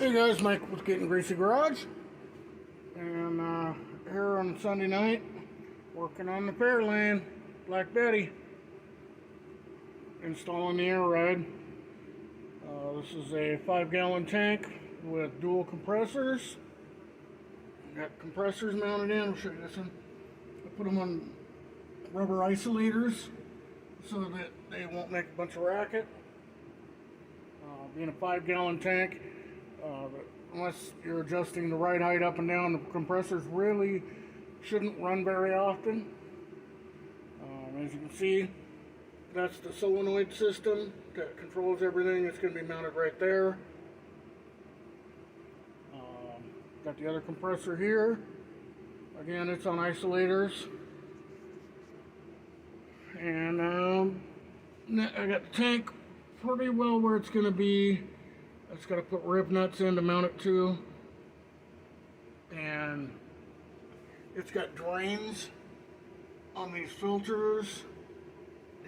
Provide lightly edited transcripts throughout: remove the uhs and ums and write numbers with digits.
Hey guys, Mike with Gettin Greasy Garage, and here on Sunday night, working on the fair lane, Black Betty, installing the air ride. This is a 5-gallon tank with dual compressors. Got compressors mounted in. I'll show you this one. I put them on rubber isolators so that they won't make a bunch of racket. Being a 5-gallon tank, unless you're adjusting the right height up and down, the compressors really shouldn't run very often. As you can see, that's the solenoid system that controls everything. It's going to be mounted right there. Got the other compressor here. Again, it's on isolators. And I got the tank pretty well where it's going to be. I just got to put rib nuts in to mount it to. And it's got drains on these filters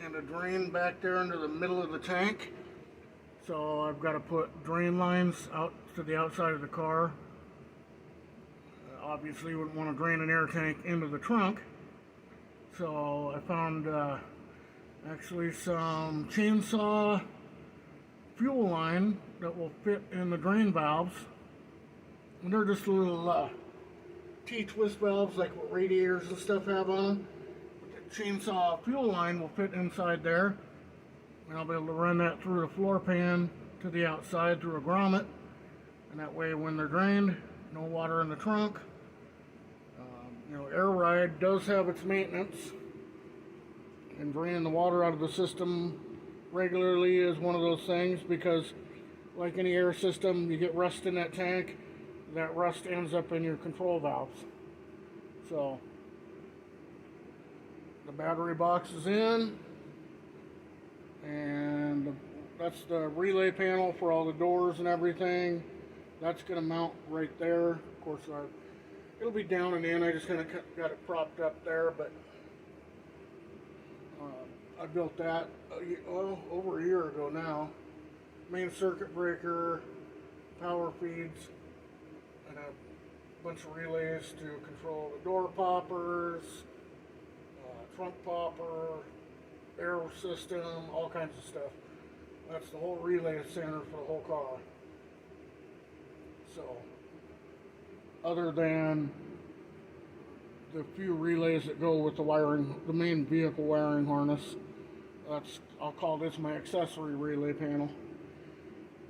and a drain back there into the middle of the tank. So I've got to put drain lines out to the outside of the car. Obviously you wouldn't want to drain an air tank into the trunk. So I found actually some chainsaw fuel line that will fit in the drain valves. And they're just little T-twist valves like what radiators and stuff have on them. But the chainsaw fuel line will fit inside there. And I'll be able to run that through the floor pan to the outside through a grommet. And that way when they're drained, no water in the trunk. You know, air ride does have its maintenance. And draining the water out of the system regularly is one of those things, because like any air system, you get rust in that tank, that rust ends up in your control valves. So the battery box is in, and that's the relay panel for all the doors and everything. That's going to mount right there. Of course, it'll be down and in. I just kind of got it propped up there, but I built that over a year ago now. Main circuit breaker, power feeds, and a bunch of relays to control the door poppers, trunk popper, air system, all kinds of stuff. That's the whole relay center for the whole car. So, other than the few relays that go with the wiring, the main vehicle wiring harness, I'll call this my accessory relay panel.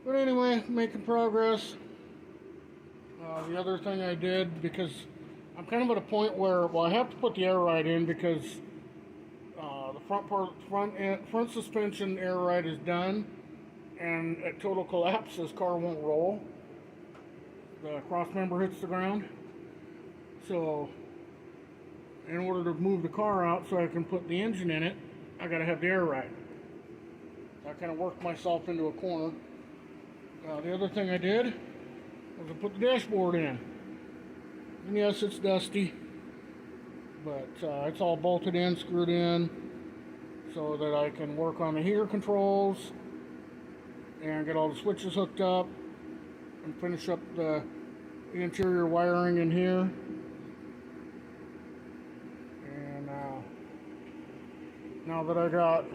But anyway, making progress. The other thing I did, because I'm kind of at a point where, well, I have to put the air ride in because the front suspension air ride is done, and at total collapse, this car won't roll. The cross member hits the ground. So, in order to move the car out so I can put the engine in it, I gotta have the air ride. I kind of worked myself into a corner. The other thing I did was I put the dashboard in. And yes, it's dusty, but it's all bolted in, screwed in, so that I can work on the heater controls and get all the switches hooked up and finish up the interior wiring in here. And now that I got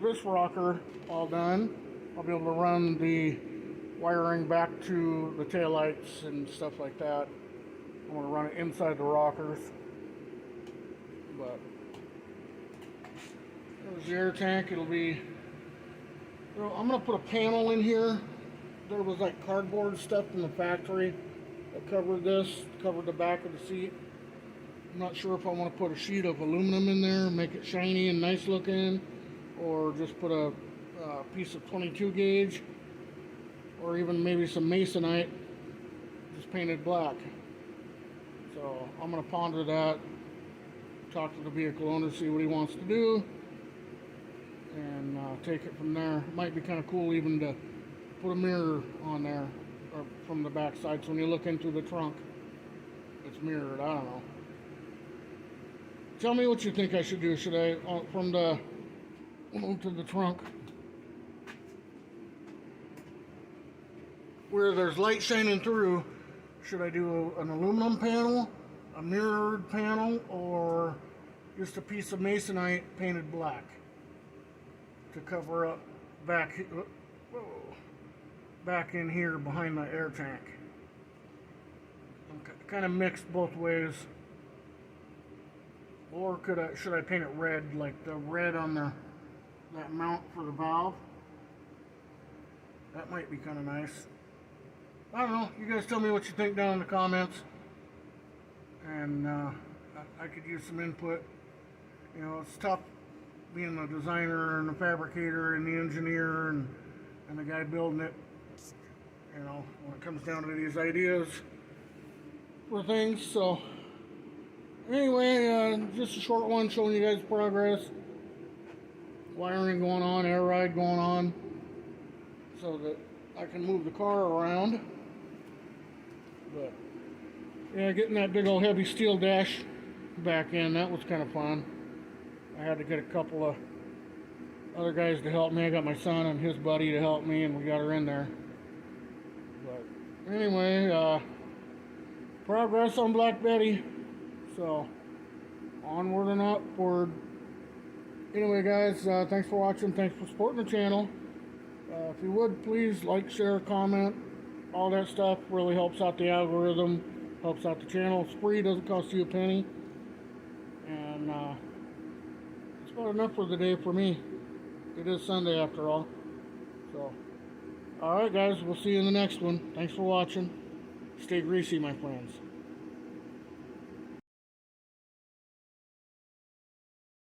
this rocker all done, I'll be able to run the wiring back to the taillights and stuff like that. I'm going to run it inside the rockers. But there's the air tank. It'll be, I'm going to put a panel in here. There was like cardboard stuff from the factory that covered this, covered the back of the seat. I'm not sure if I want to put a sheet of aluminum in there, make it shiny and nice looking, or just put a piece of 22 gauge, or even maybe some masonite, just painted black. So I'm going to ponder that, talk to the vehicle owner, see what he wants to do, and take it from there. It might be kind of cool even to put a mirror on there, or from the back side, so when you look into the trunk, it's mirrored. I don't know. Tell me what you think I should do. Should I, from the to the trunk, where there's light shining through. Should I do an aluminum panel, a mirrored panel, or just a piece of masonite painted black to cover up back in here behind the air tank? I'm kind of mixed both ways. Or should I paint it red, like the red on that mount for the valve? That might be kind of nice. I don't know. You guys tell me what you think down in the comments. And I could use some input. You know, it's tough being the designer and the fabricator and the engineer and the guy building it. You know, when it comes down to these ideas for things. So anyway, just a short one showing you guys progress. Wiring going on, air ride going on, so that I can move the car around. But yeah, getting that big old heavy steel dash back in, that was kind of fun. I had to get a couple of other guys to help me. I got my son and his buddy to help me, and we got her in there. But anyway, progress on Black Betty. So onward and upward. Anyway, guys, thanks for watching. Thanks for supporting the channel. If you would, please like, share, comment. All that stuff really helps out the algorithm, helps out the channel. It's free, doesn't cost you a penny. And that's about enough for the day for me. It is Sunday after all. So, alright guys, we'll see you in the next one. Thanks for watching. Stay greasy, my friends.